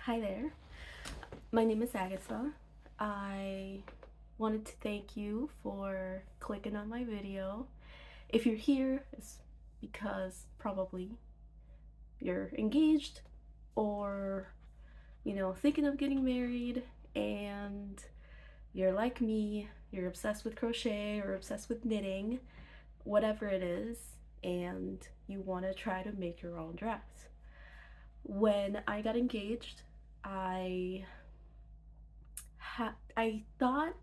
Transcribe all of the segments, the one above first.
Hi there, my name is Agatha. I wanted to thank you for clicking on my video. If you're here, it's because probably you're engaged or, thinking of getting married and you're like me, you're obsessed with crochet or obsessed with knitting, whatever it is, and you want to try to make your own dress. When I got engaged, I thought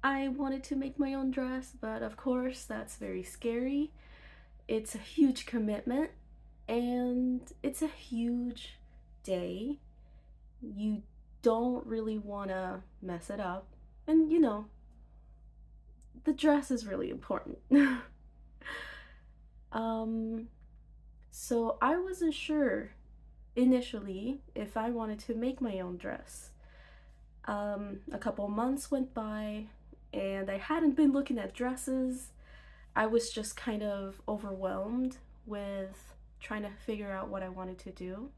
I wanted to make my own dress, but of course that's very scary. It's a huge commitment and it's a huge day. You don't really want to mess it up. And the dress is really important. So I wasn't sure initially if I wanted to make my own dress. A couple months went by and I hadn't been looking at dresses. I was just kind of overwhelmed with trying to figure out what I wanted to do.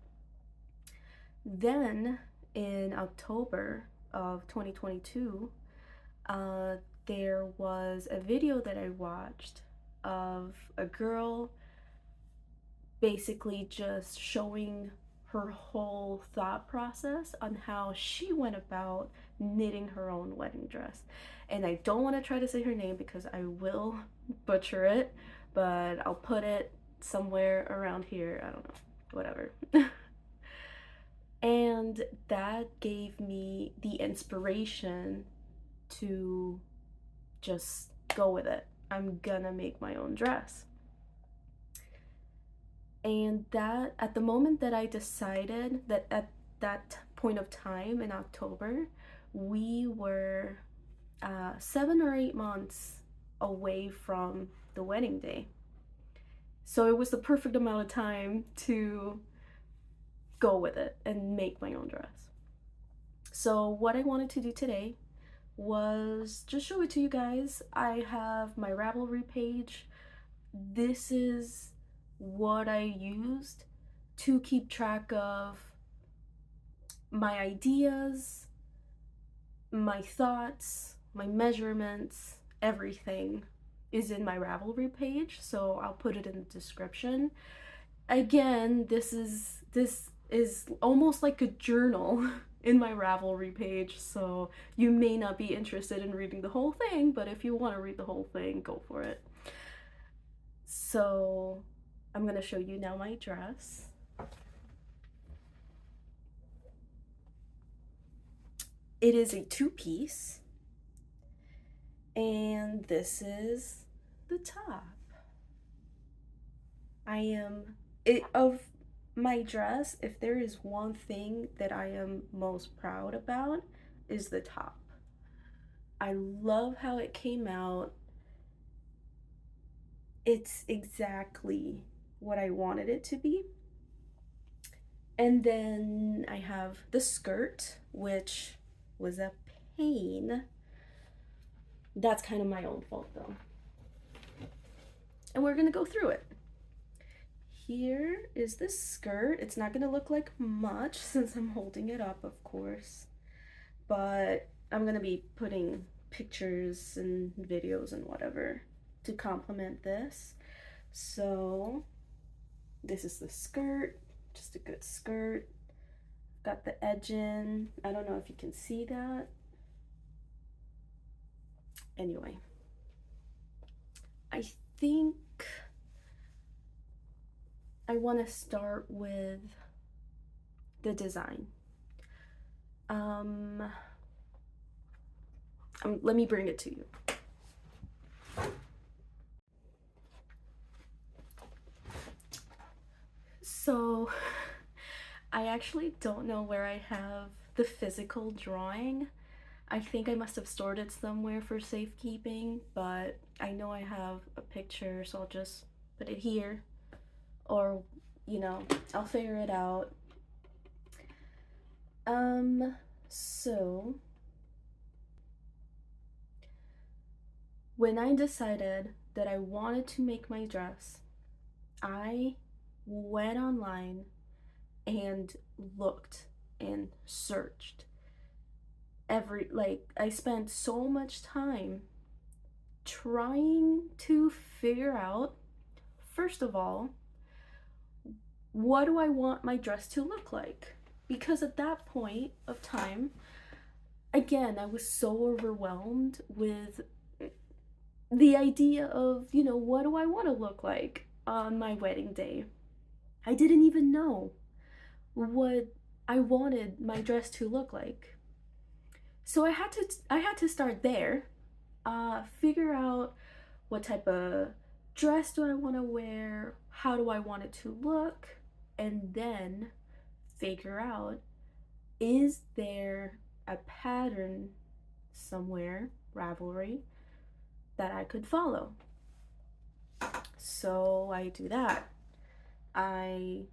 Then in October of 2022, there was a video that I watched of a girl basically just showing her whole thought process on how she went about knitting her own wedding dress. And I don't want to try to say her name because I will butcher it, but I'll put it somewhere around here. I don't know, whatever. And that gave me the inspiration to just go with it. I'm gonna make my own dress. And that, at the moment that I decided that at that point of time in October, we were 7 or 8 months away from the wedding day. So it was the perfect amount of time to go with it and make my own dress. So what I wanted to do today was just show it to you guys. I have my Ravelry page. This is what I used to keep track of my ideas, my thoughts, my measurements, everything is in my Ravelry page, so I'll put it in the description. Again, this is almost like a journal in my Ravelry page, so you may not be interested in reading the whole thing, but if you want to read the whole thing, go for it. So I'm gonna show you now my dress. It is a 2-piece, and this is the top. Of my dress, if there is one thing that I am most proud about, is the top. I love how it came out. It's exactly what I wanted it to be. And then I have the skirt, which was a pain. That's kind of my own fault though. And we're gonna go through it. Here is the skirt. It's not gonna look like much since I'm holding it up, of course, but I'm gonna be putting pictures and videos and whatever to complement this. So this is the skirt, just a good skirt. Got the edge in. I don't know if you can see that. Anyway, I think I want to start with the design. Let me bring it to you. So I actually don't know where I have the physical drawing. I think I must have stored it somewhere for safekeeping, but I know I have a picture, so I'll just put it here, or I'll figure it out. So when I decided that I wanted to make my dress, I went online and looked and searched. I spent so much time trying to figure out, first of all, what do I want my dress to look like? Because at that point of time, again, I was so overwhelmed with the idea of, what do I want to look like on my wedding day? I didn't even know what I wanted my dress to look like. So I had to start there, figure out what type of dress do I want to wear, how do I want it to look, and then figure out, is there a pattern somewhere, Ravelry, that I could follow? So I do that. I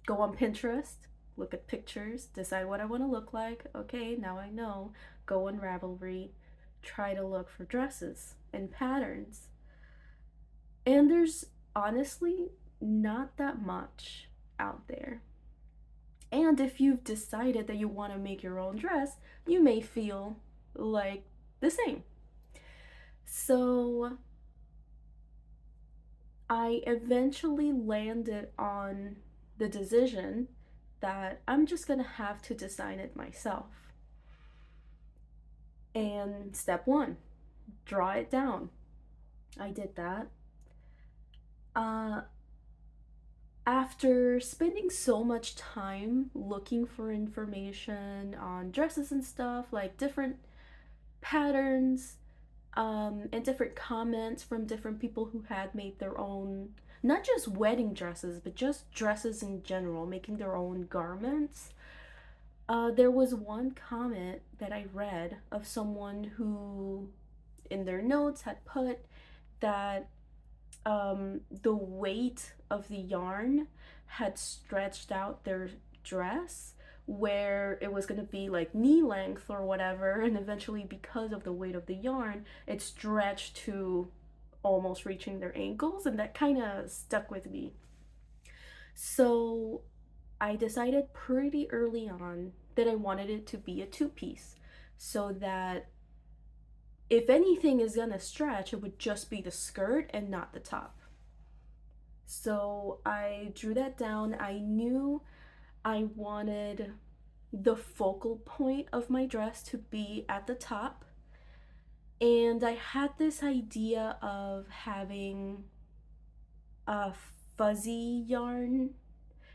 go on Pinterest, look at pictures, decide what I want to look like. Okay, now I know. Go on Ravelry, try to look for dresses and patterns. And there's honestly not that much out there. And if you've decided that you want to make your own dress, you may feel like the same. So I eventually landed on the decision that I'm just gonna have to design it myself. And step one, draw it down. I did that. After spending so much time looking for information on dresses and stuff, like different patterns, and different comments from different people who had made their own, not just wedding dresses, but just dresses in general, making their own garments. There was one comment that I read of someone who, in their notes, had put that the weight of the yarn had stretched out their dress, where it was going to be like knee length or whatever, and eventually, because of the weight of the yarn, it stretched to almost reaching their ankles, and that kind of stuck with me. So I decided pretty early on that I wanted it to be a two-piece, so that if anything is gonna stretch, it would just be the skirt and not the top. So I drew that down. I knew I wanted the focal point of my dress to be at the top. And I had this idea of having a fuzzy yarn,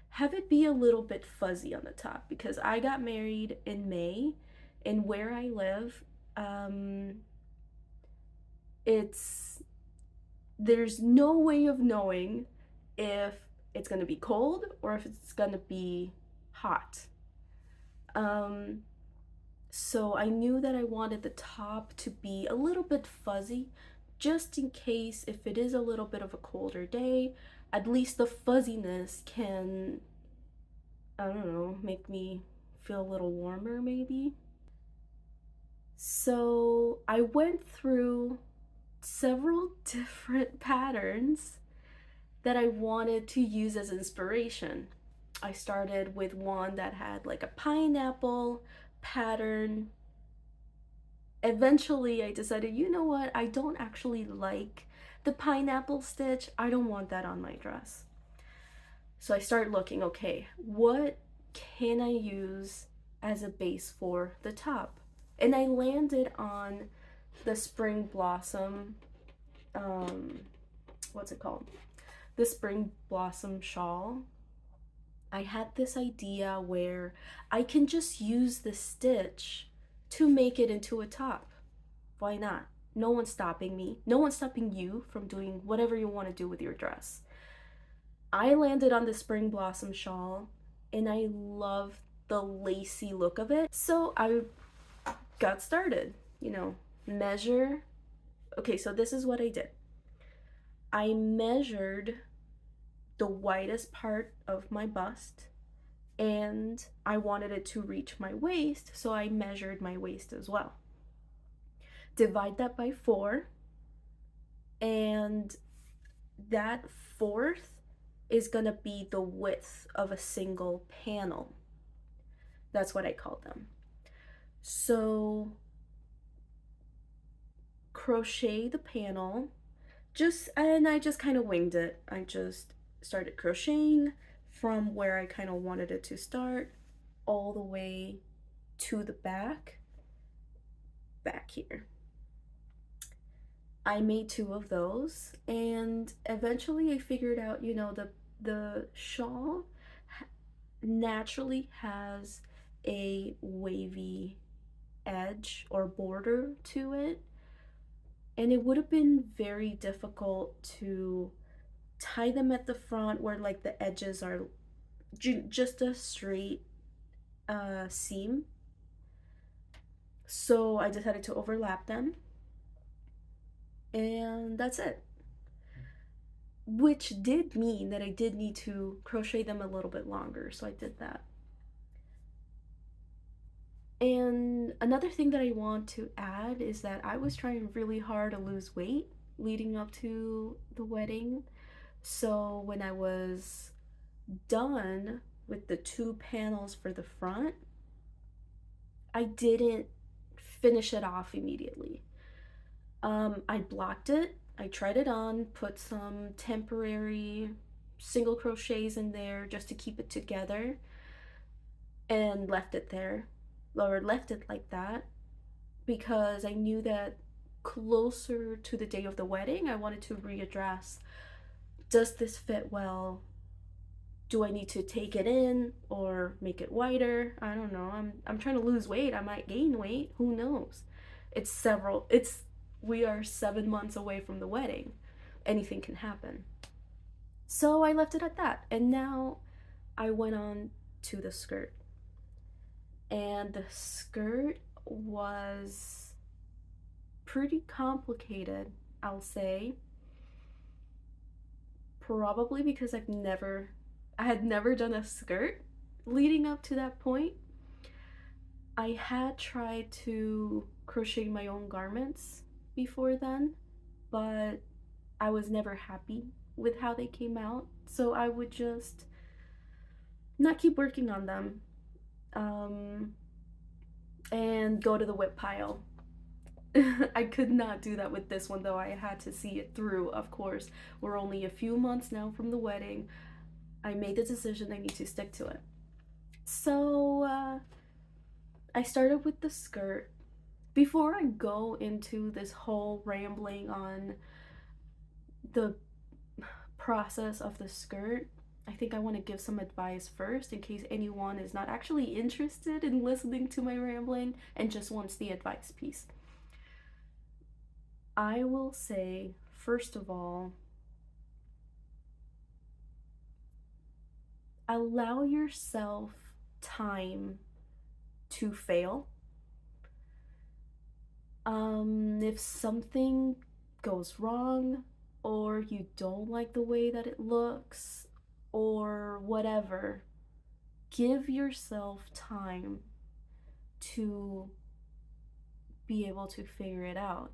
have it be a little bit fuzzy on the top, because I got married in May, and where I live, there's no way of knowing if it's gonna be cold or if it's gonna be hot. So I knew that I wanted the top to be a little bit fuzzy, just in case if it is a little bit of a colder day, at least the fuzziness can, I don't know, make me feel a little warmer maybe. So I went through several different patterns that I wanted to use as inspiration. I started with one that had like a pineapple pattern. Eventually I decided, you know what, I don't actually like the pineapple stitch. I don't want that on my dress. So I started looking, okay, what can I use as a base for the top? And I landed on the Springblossom, what's it called? The Springblossom shawl. I had this idea where I can just use the stitch to make it into a top. Why not? No one's stopping me. No one's stopping you from doing whatever you want to do with your dress. I landed on the Springblossom shawl, and I love the lacy look of it. So I got started, measure. Okay, so this is what I did. I measured the widest part of my bust, and I wanted it to reach my waist, so I measured my waist as well. Divide that by 4, and that fourth is gonna be the width of a single panel. That's what I call them. So crochet the panel, and I just kind of winged it. I just started crocheting from where I kind of wanted it to start all the way to the back here. I made 2 of those, and eventually I figured out, you know, the shawl naturally has a wavy edge or border to it, and it would have been very difficult to tie them at the front where like the edges are just a straight seam. So I decided to overlap them, and that's it. Which did mean that I did need to crochet them a little bit longer, so I did that. And another thing that I want to add is that I was trying really hard to lose weight leading up to the wedding. So when I was done with the 2 panels for the front, I didn't finish it off immediately. I blocked it, I tried it on, put some temporary single crochets in there just to keep it together, and left it there, or left it like that, because I knew that closer to the day of the wedding, I wanted to readdress, does this fit well? Do I need to take it in or make it wider? I don't know. I'm trying to lose weight. I might gain weight. Who knows? We are 7 months away from the wedding. Anything can happen. So I left it at that. And now I went on to the skirt. And the skirt was pretty complicated, I'll say. Probably because I had never done a skirt leading up to that point. I had tried to crochet my own garments before then, but I was never happy with how they came out, so I would just not keep working on them, and go to the whip pile. I could not do that with this one, though. I had to see it through, of course. We're only a few months now from the wedding. I made the decision I need to stick to it. So I started with the skirt. Before I go into this whole rambling on the process of the skirt, I think I want to give some advice first in case anyone is not actually interested in listening to my rambling and just wants the advice piece. I will say, first of all, allow yourself time to fail. If something goes wrong, or you don't like the way that it looks, or whatever, give yourself time to be able to figure it out.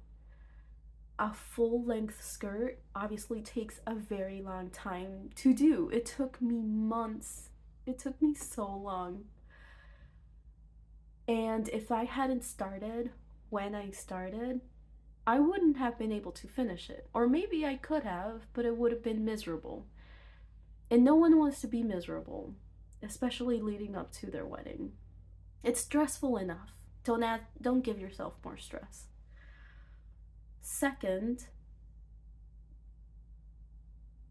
A full-length skirt obviously takes a very long time to do. It took me months. It took me so long. And if I hadn't started when I started, I wouldn't have been able to finish it. Or maybe I could have, but it would have been miserable. And no one wants to be miserable, especially leading up to their wedding. It's stressful enough. Don't give yourself more stress. Second,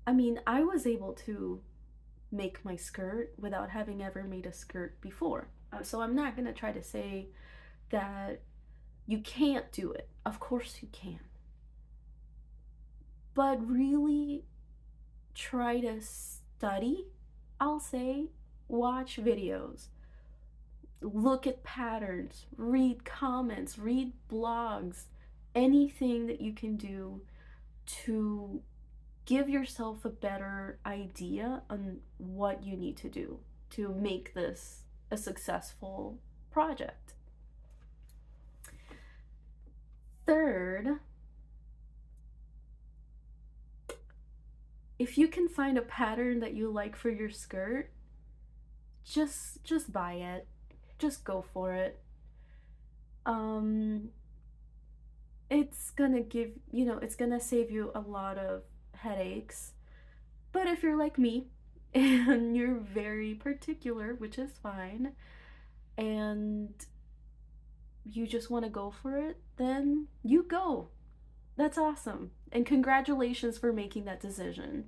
I was able to make my skirt without having ever made a skirt before. So I'm not gonna try to say that you can't do it. Of course you can. But really try to study, I'll say, watch videos, look at patterns, read comments, read blogs, anything that you can do to give yourself a better idea on what you need to do to make this a successful project. Third, if you can find a pattern that you like for your skirt, just buy it. Just go for it. It's gonna give, it's gonna save you a lot of headaches. But if you're like me and you're very particular, which is fine, and you just want to go for it, then you go. That's awesome. And congratulations for making that decision.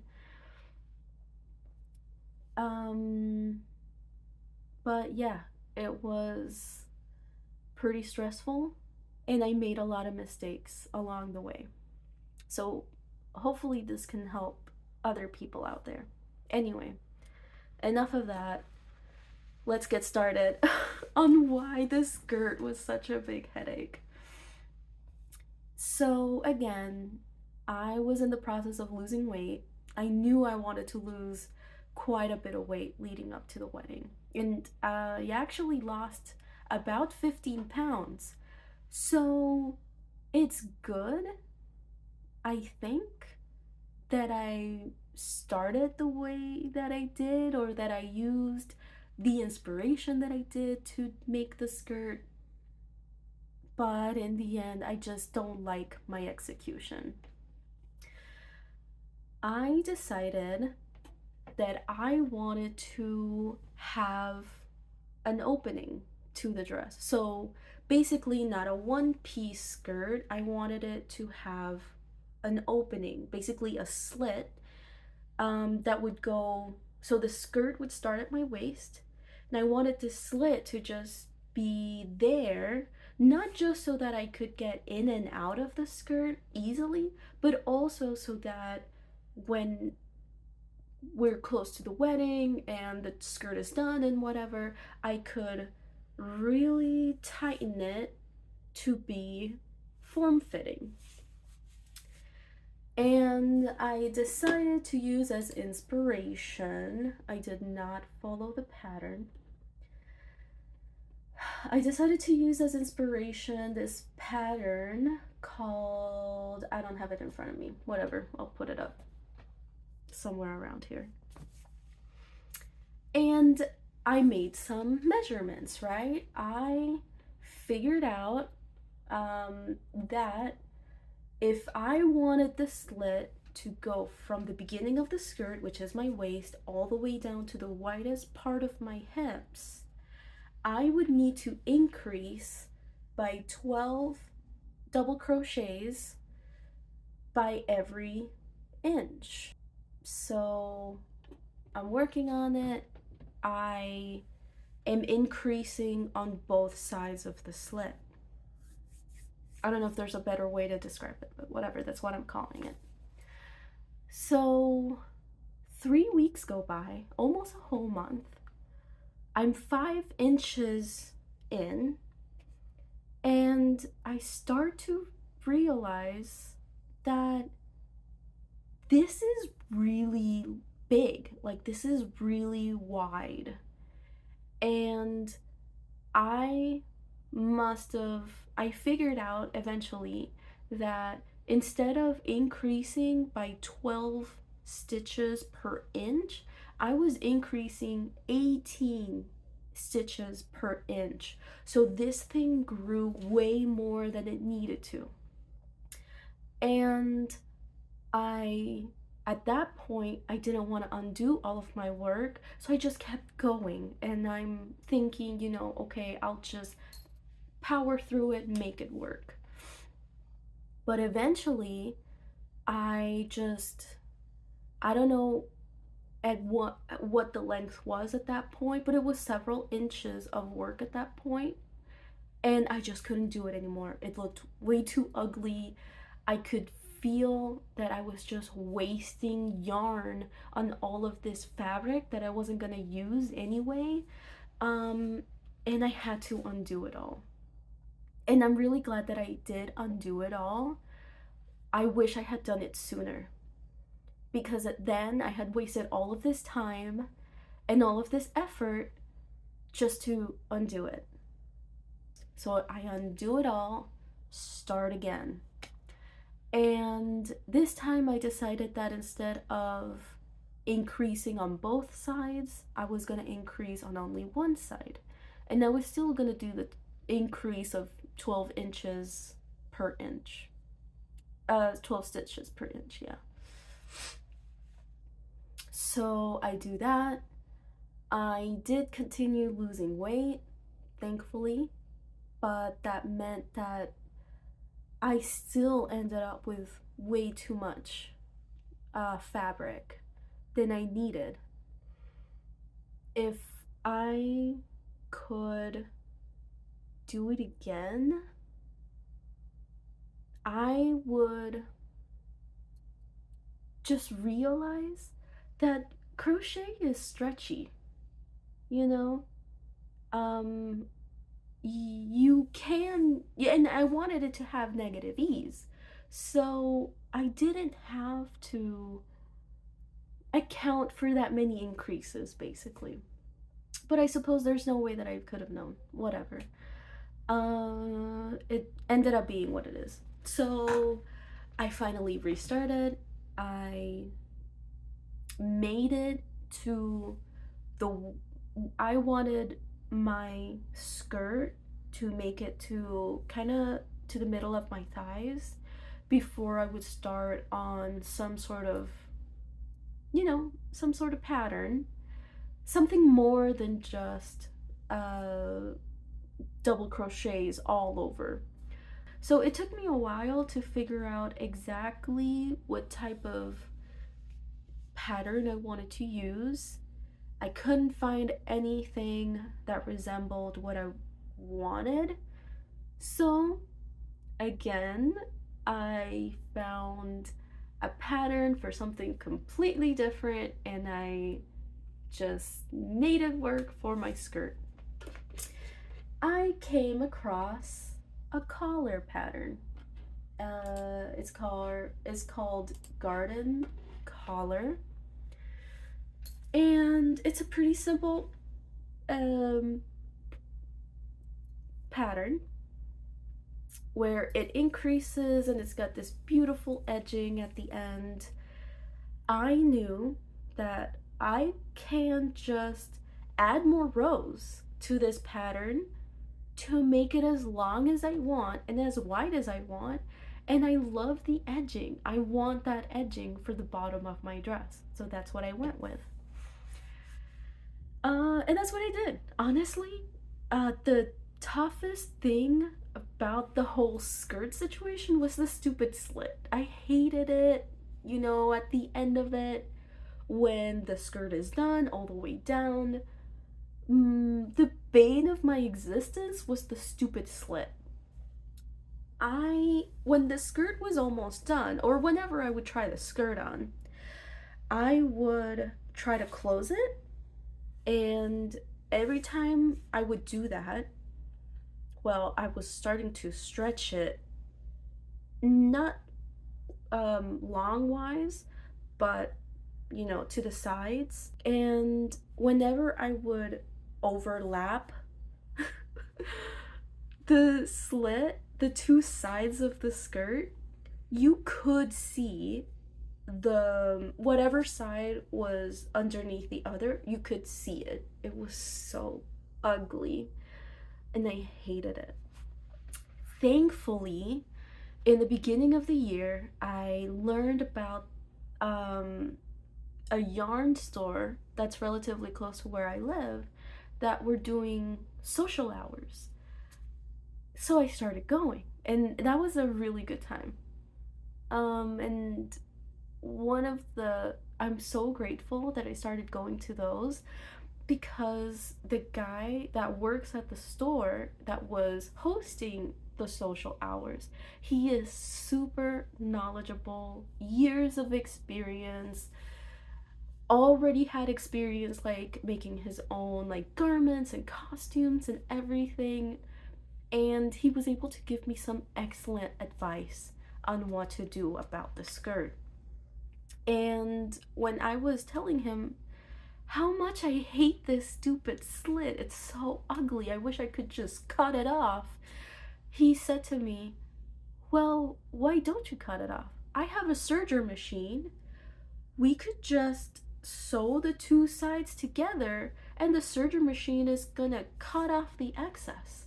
But yeah, it was pretty stressful and I made a lot of mistakes along the way. So hopefully this can help other people out there. Anyway, enough of that. Let's get started on why this skirt was such a big headache. So again, I was in the process of losing weight. I knew I wanted to lose quite a bit of weight leading up to the wedding. And I actually lost about 15 pounds. So it's good, I think, that I started the way that I did, or that I used the inspiration that I did to make the skirt. But in the end, I just don't like my execution. I decided that I wanted to have an opening to the dress. So basically not a one-piece skirt. I wanted it to have an opening, basically a slit, that would go, so the skirt would start at my waist, and I wanted the slit to just be there, not just so that I could get in and out of the skirt easily, but also so that when we're close to the wedding and the skirt is done and whatever, I could really tighten it to be form-fitting. And I decided to use as inspiration, I did not follow the pattern. I decided to use as inspiration this pattern called, I don't have it in front of me, whatever, I'll put it up somewhere around here. And I made some measurements, right? I figured out that if I wanted the slit to go from the beginning of the skirt, which is my waist, all the way down to the widest part of my hips, I would need to increase by 12 double crochets by every inch. So I'm working on it. I am increasing on both sides of the slit. I don't know if there's a better way to describe it, but whatever, that's what I'm calling it. So 3 weeks go by, almost a whole month. I'm 5 inches in, and I start to realize that this is really big, like this is really wide. And I figured out eventually that instead of increasing by 12 stitches per inch, I was increasing 18 stitches per inch. So this thing grew way more than it needed to. And at that point, I didn't want to undo all of my work, so I just kept going. And I'm thinking, okay, I'll just power through it and make it work. But eventually, I don't know at what the length was at that point, but it was several inches of work at that point, and I just couldn't do it anymore. It looked way too ugly. I could feel that I was just wasting yarn on all of this fabric that I wasn't gonna use anyway, and I had to undo it all. And I'm really glad that I did undo it all. I wish I had done it sooner, because then I had wasted all of this time and all of this effort just to undo it. So I undo it all, start again. And this time I decided that instead of increasing on both sides, I was gonna increase on only one side. And I was still gonna do the increase of 12 inches per inch. 12 stitches per inch, yeah. So I do that. I did continue losing weight, thankfully, but that meant that I still ended up with way too much fabric than I needed. If I could do it again, I would just realize that crochet is stretchy, you know? You can, yeah, and I wanted it to have negative ease. So I didn't have to account for that many increases, basically. But I suppose there's no way that I could have known. Whatever. It ended up being what it is. So I finally restarted. I made it to the, I wanted my skirt to make it to kind of to the middle of my thighs before I would start on some sort of, some sort of pattern, something more than just double crochets all over. So it took me a while to figure out exactly what type of pattern I wanted to use. I couldn't find anything that resembled what I wanted. So again, I found a pattern for something completely different and I just made it work for my skirt. I came across a collar pattern. It's called Garden Collar, and it's a pretty simple pattern where it increases and it's got this beautiful edging at the end. I knew that I can just add more rows to this pattern to make it as long as I want and as wide as I want. And I love the edging. I want that edging for the bottom of my dress. So that's what I went with. And that's what I did. Honestly, the toughest thing about the whole skirt situation was the stupid slit. I hated it, at the end of it, when the skirt is done all the way down. The bane of my existence was the stupid slit. When the skirt was almost done, or whenever I would try the skirt on, I would try to close it, and every time I would do that, well, I was starting to stretch it, not long-wise, but, to the sides. And whenever I would overlap the slit, the two sides of the skirt, you could see whatever side was underneath the other, you could see it. It was so ugly and I hated it. Thankfully, in the beginning of the year, I learned about a yarn store that's relatively close to where I live that were doing social hours. So I started going, and that was a really good time. And I'm so grateful that I started going to those, because the guy that works at the store that was hosting the social hours, he is super knowledgeable, years of experience, already had experience like making his own like garments and costumes and everything, and he was able to give me some excellent advice on what to do about the skirt. And when I was telling him how much I hate this stupid slit, it's so ugly, I wish I could just cut it off, he said to me, well, why don't you cut it off? I have a serger machine. We could just sew the two sides together, and the serger machine is gonna cut off the excess.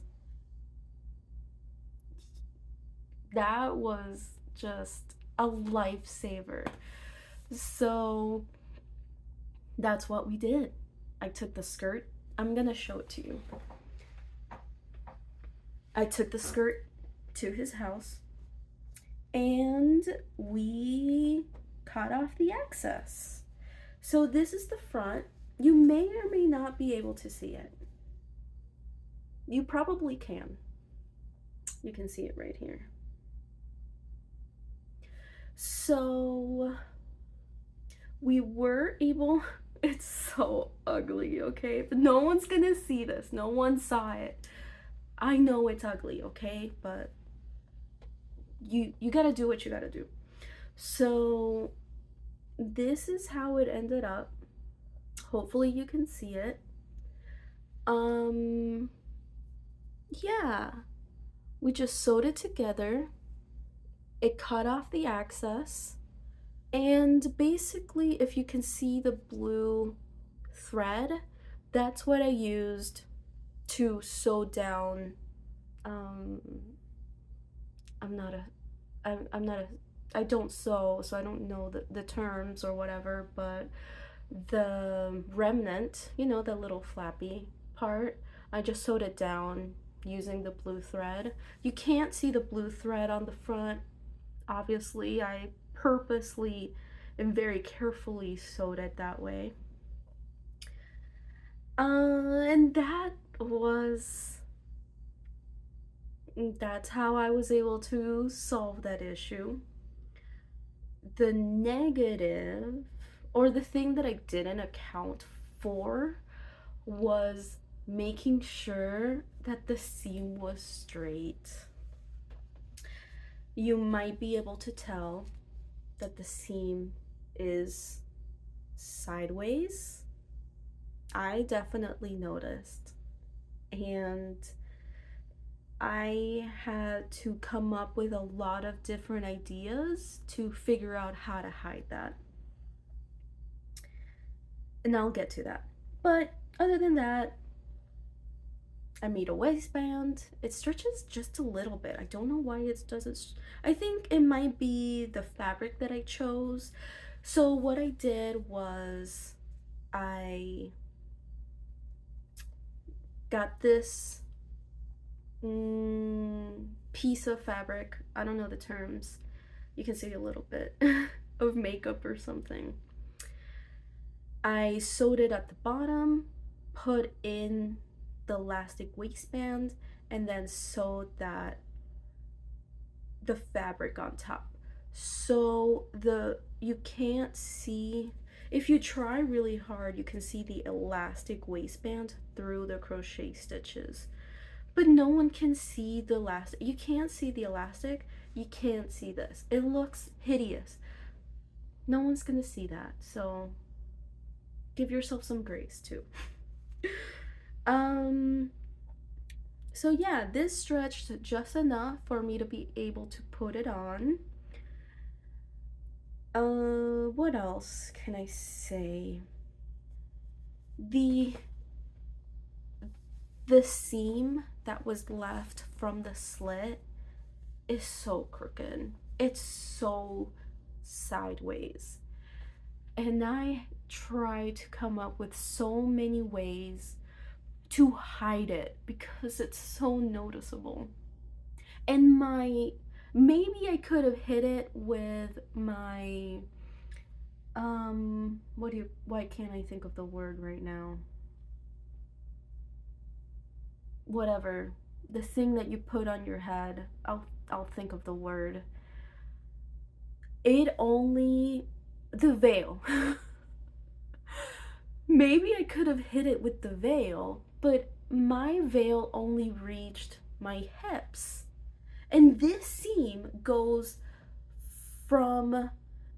That was just a lifesaver. So that's what we did. I took the skirt. I'm gonna show it to you. I took the skirt to his house and we cut off the excess. So this is the front. You may or may not be able to see it. You probably can. You can see it right here. So we were able, it's so ugly, okay? But no one's gonna see this. No one saw it. I know it's ugly, okay? But you gotta do what you gotta do. So this is how it ended up. Hopefully you can see it. Yeah, we just sewed it together. It cut off the excess, and basically, if you can see the blue thread, that's what I used to sew down. I don't sew, so I don't know the terms or whatever, but the remnant, you know, the little flappy part, I just sewed it down using the blue thread. You can't see the blue thread on the front, obviously. I purposely and very carefully sewed it that way. And that's how I was able to solve that issue. The negative, or the thing that I didn't account for, was making sure that the seam was straight. You might be able to tell that the seam is sideways. I definitely noticed, and I had to come up with a lot of different ideas to figure out how to hide that. And I'll get to that. But other than that, I made a waistband. It stretches just a little bit. I don't know why it doesn't. I think it might be the fabric that I chose. So what I did was I got this piece of fabric. I don't know the terms. You can see a little bit of makeup or something. I sewed it at the bottom, put in the elastic waistband, and then sewed the fabric on top. So you can't see, if you try really hard, you can see the elastic waistband through the crochet stitches, but no one can see the elastic. You can't see the elastic, you can't see this. It looks hideous. No one's gonna see that, so give yourself some grace too. So yeah, this stretched just enough for me to be able to put it on. What else can I say? The seam that was left from the slit is so crooked. It's so sideways. And I try to come up with so many ways to hide it because it's so noticeable. And maybe I could have hid it with my why can't I think of the word right now? Whatever, the thing that you put on your head. I'll think of the word. The veil. Maybe I could have hid it with the veil, but my veil only reached my hips. And this seam goes from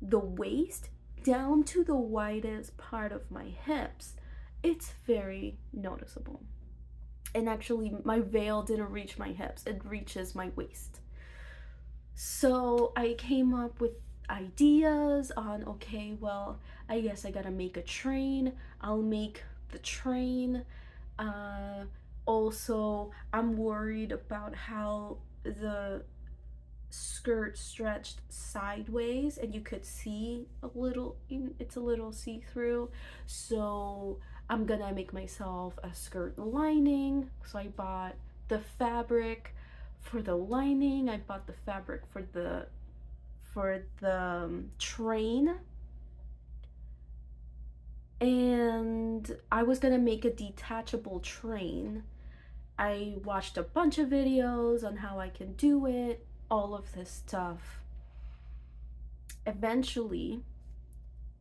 the waist down to the widest part of my hips. It's very noticeable. And actually, my veil didn't reach my hips, it reaches my waist. So I came up with ideas on, okay, well, I guess I gotta make a train. I'll make the train. uh Also, I'm worried about how the skirt stretched sideways and you could see a little, it's a little see-through. So I'm gonna make myself a skirt lining. So I bought the fabric for the lining, I bought the fabric for the train, and I was gonna make a detachable train. I watched a bunch of videos on how I can do it, all of this stuff. Eventually,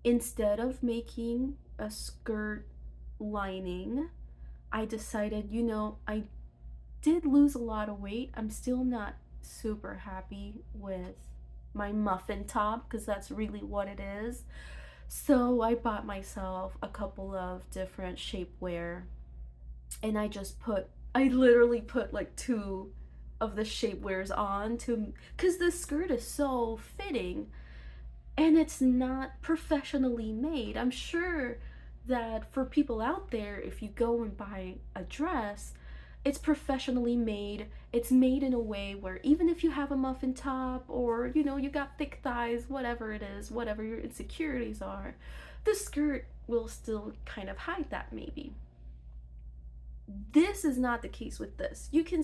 instead of making a skirt lining, I decided, I did lose a lot of weight. I'm still not super happy with my muffin top because that's really what it is. So I bought myself a couple of different shapewear, and I literally put like two of the shapewears on to, because the skirt is so fitting and it's not professionally made. I'm sure that for people out there, if you go and buy a dress, it's professionally made. It's made in a way where even if you have a muffin top, or you got thick thighs, whatever it is, whatever your insecurities are, the skirt will still kind of hide that maybe. This is not the case with this. You can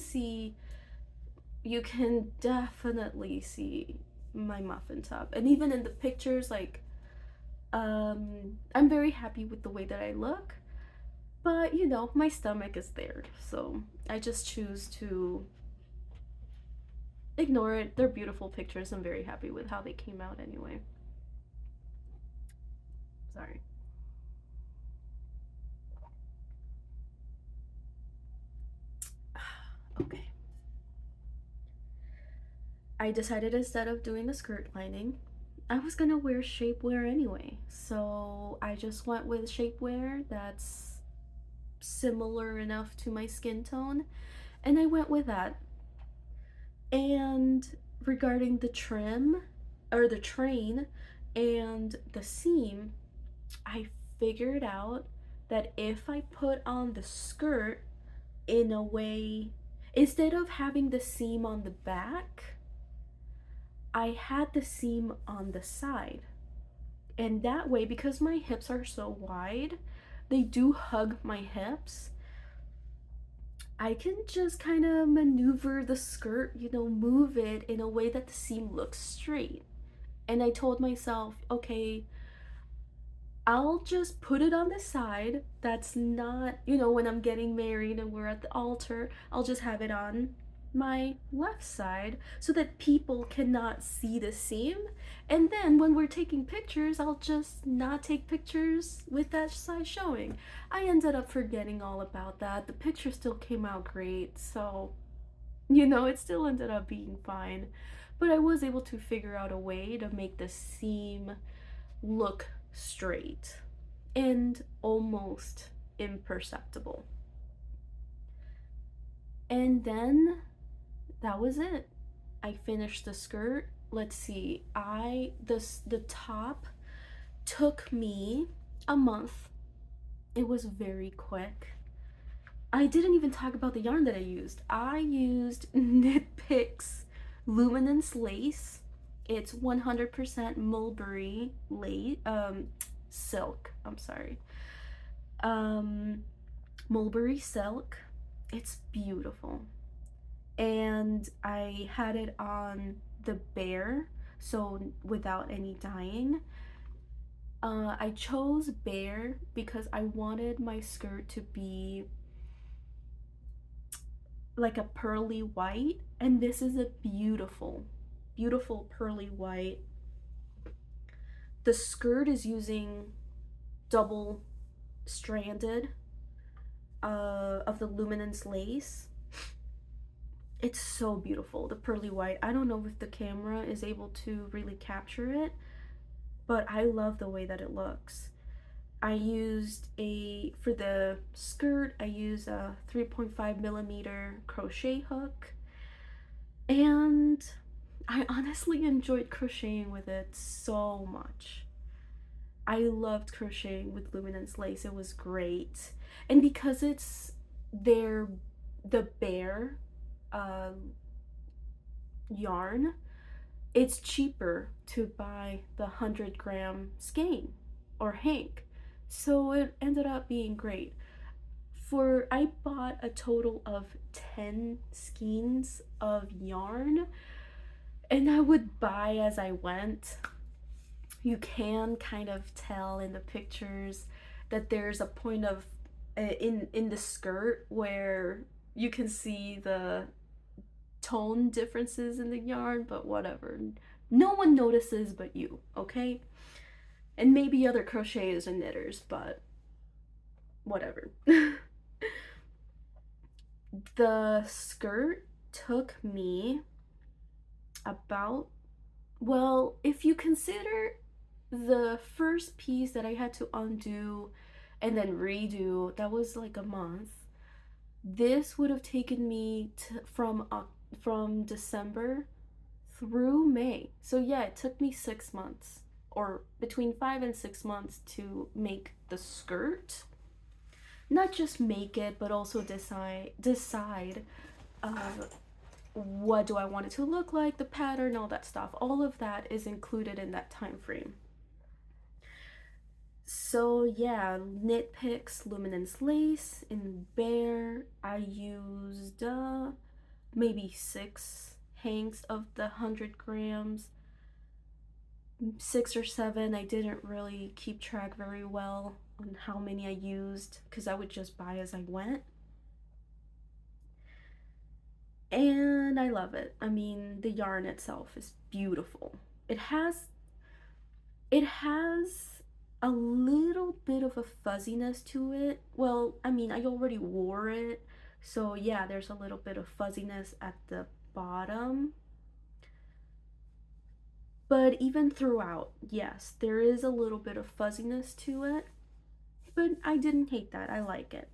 definitely see my muffin top. And even in the pictures, like, I'm very happy with the way that I look, but my stomach is there, so I just choose to ignore it. They're beautiful pictures. I'm very happy with how they came out anyway. Sorry. Okay. I decided instead of doing a skirt lining, I was gonna wear shapewear anyway. So I just went with shapewear that's similar enough to my skin tone, and I went with that. And regarding the trim, or the train, and the seam, I figured out that if I put on the skirt in a way, instead of having the seam on the back, I had the seam on the side. And that way, because my hips are so wide, they do hug my hips, I can just kind of maneuver the skirt, move it in a way that the seam looks straight. And I told myself, okay, I'll just put it on the side. That's not, when I'm getting married and we're at the altar, I'll just have it on my left side so that people cannot see the seam. And then when we're taking pictures, I'll just not take pictures with that side showing. I ended up forgetting all about that. The picture still came out great, so it still ended up being fine. But I was able to figure out a way to make the seam look straight and almost imperceptible. And then that was it. I finished the skirt. Let's see. The top took me a month. It was very quick. I didn't even talk about the yarn that I used. I used KnitPicks Luminance lace. It's 100% mulberry lace, silk. I'm sorry. Mulberry silk. It's beautiful. And I had it on the bare, so without any dyeing. I chose bare because I wanted my skirt to be like a pearly white, and this is a beautiful, beautiful pearly white. The skirt is using double stranded of the Luminance lace. It's so beautiful, the pearly white. I don't know if the camera is able to really capture it, but I love the way that it looks. I used for the skirt, I used a 3.5 millimeter crochet hook, and I honestly enjoyed crocheting with it so much. I loved crocheting with Luminance lace. It was great. And because it's their the bare uh, yarn, it's cheaper to buy the 100-gram skein or hank. So it ended up being great. I bought a total of 10 skeins of yarn, and I would buy as I went. You can kind of tell in the pictures that there's a point of in the skirt where you can see the tone differences in the yarn, but whatever. No one notices but you, okay? And maybe other crocheters and knitters, but whatever. The skirt took me about, well, if you consider the first piece that I had to undo and then redo, that was like a month. This would have taken me from December through May. So yeah, it took me 6 months, or between 5 and 6 months, to make the skirt. Not just make it, but also decide what do I want it to look like, the pattern, all that stuff. All of that is included in that time frame. So yeah, KnitPicks Luminance lace in bare. I used maybe 6 hanks of the 100 grams, 6 or 7. I didn't really keep track very well on how many I used because I would just buy as I went. And I love it. I mean, the yarn itself is beautiful. It has a little bit of a fuzziness to it. Well, I mean, I already wore it, so yeah, there's a little bit of fuzziness at the bottom. But even throughout, yes, there is a little bit of fuzziness to it, but I didn't hate that. I like it.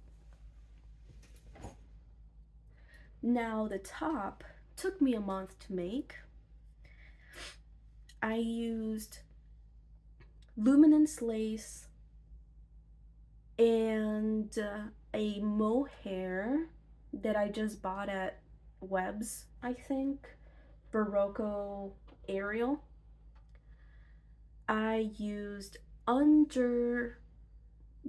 Now, the top took me a month to make. I used Luminance lace and a mohair that I just bought at Webb's, I think, Berroco Ariel. I used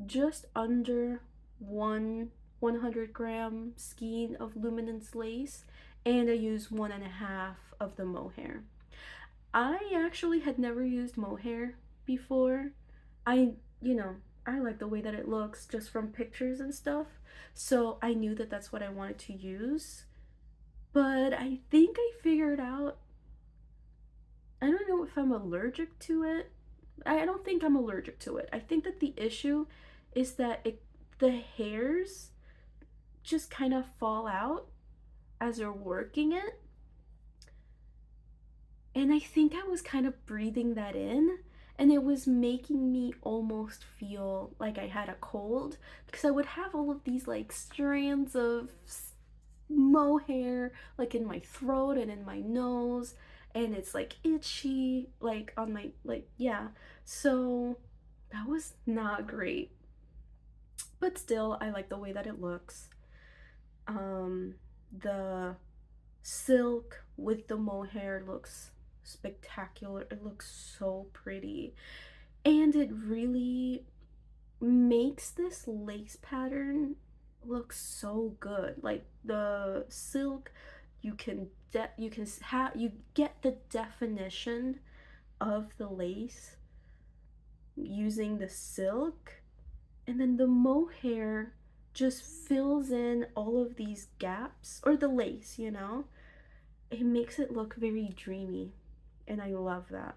just under 100-gram skein of Luminance lace, and I used 1.5 of the mohair. I actually had never used mohair before. I like the way that it looks just from pictures and stuff, so I knew that that's what I wanted to use. But I think I figured out, I don't know if I'm allergic to it. I don't think I'm allergic to it. I think that the issue is that the hairs just kind of fall out as you're working it. And I think I was kind of breathing that in, and it was making me almost feel like I had a cold because I would have all of these like strands of mohair like in my throat and in my nose, and it's like itchy like on my, like, yeah. So that was not great, but still I like the way that it looks. The silk with the mohair looks spectacular. It looks so pretty, and it really makes this lace pattern look so good. Like the silk, you get the definition of the lace using the silk, and then the mohair just fills in all of these gaps, or the lace, it makes it look very dreamy, and I love that.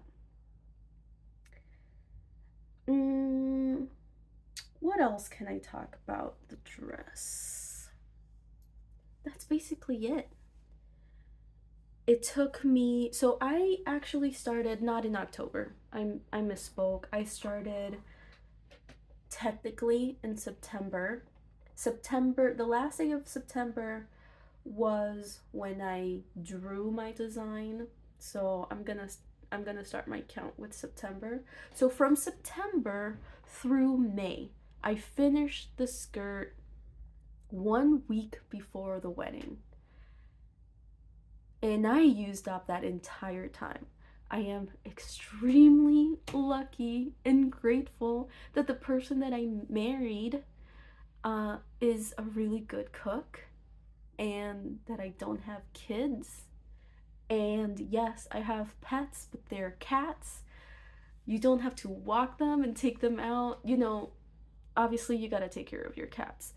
What else can I talk about the dress? That's basically it. It took me, so I actually started not in October. I misspoke. I started technically in September. The last day of September was when I drew my design. So I'm gonna start my count with September. So from September through May, I finished the skirt 1 week before the wedding. And I used up that entire time. I am extremely lucky and grateful that the person that I married is a really good cook, and that I don't have kids. And yes, I have pets, but they're cats. You don't have to walk them and take them out. You know, obviously, you gotta take care of your cats.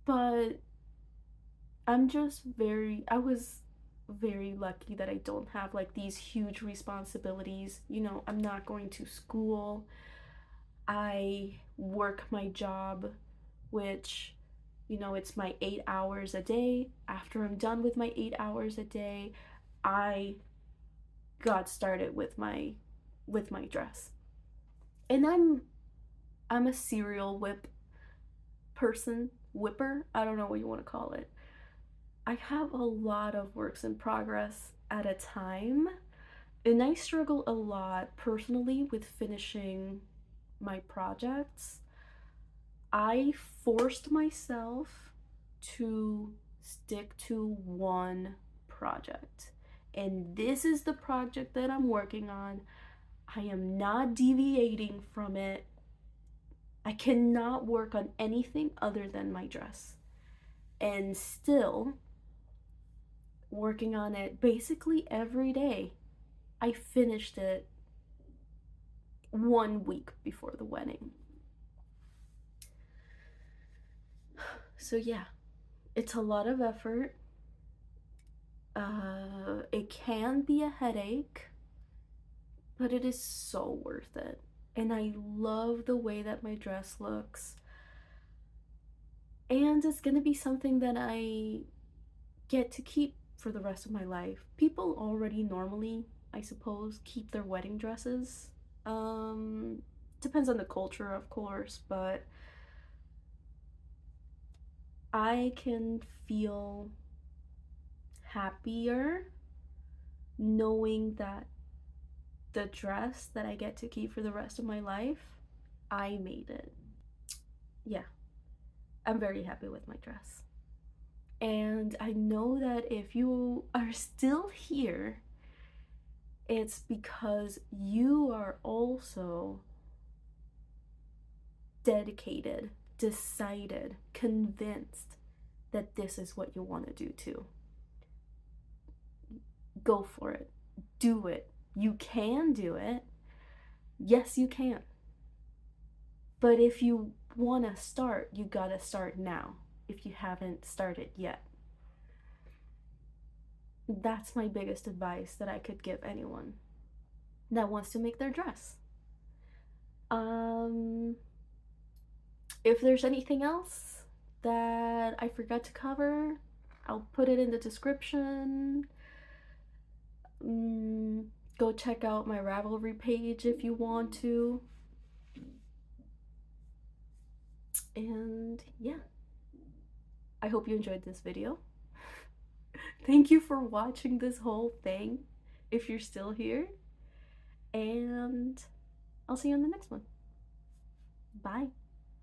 But I was very lucky that I don't have like these huge responsibilities. You know, I'm not going to school. I work my job, which, you know, it's my 8 hours a day. After I'm done with my 8 hours a day, I got started with my dress. And I'm a serial whipper. I don't know what you want to call it. I have a lot of works in progress at a time, and I struggle a lot personally with finishing my projects. I forced myself to stick to one project, and this is the project that I'm working on. I am not deviating from it. I cannot work on anything other than my dress. And still, working on it basically every day. I finished it 1 week before the wedding. So yeah, it's a lot of effort. It can be a headache, but it is so worth it. And I love the way that my dress looks. And it's gonna be something that I get to keep for the rest of my life. People already normally, I suppose, keep their wedding dresses. Depends on the culture, of course, but I can feel happier knowing that the dress that I get to keep for the rest of my life, I made it. Yeah, I'm very happy with my dress. And I know that if you are still here, it's because you are also dedicated, decided, convinced that this is what you want to do too. Go for it. Do it. You can do it. Yes, you can. But if you want to start, you gotta start now if you haven't started yet. That's my biggest advice that I could give anyone that wants to make their dress. If there's anything else that I forgot to cover, I'll put it in the description. Go check out my Ravelry page if you want to. And yeah, I hope you enjoyed this video. Thank you for watching this whole thing, if you're still here. And I'll see you on the next one. Bye.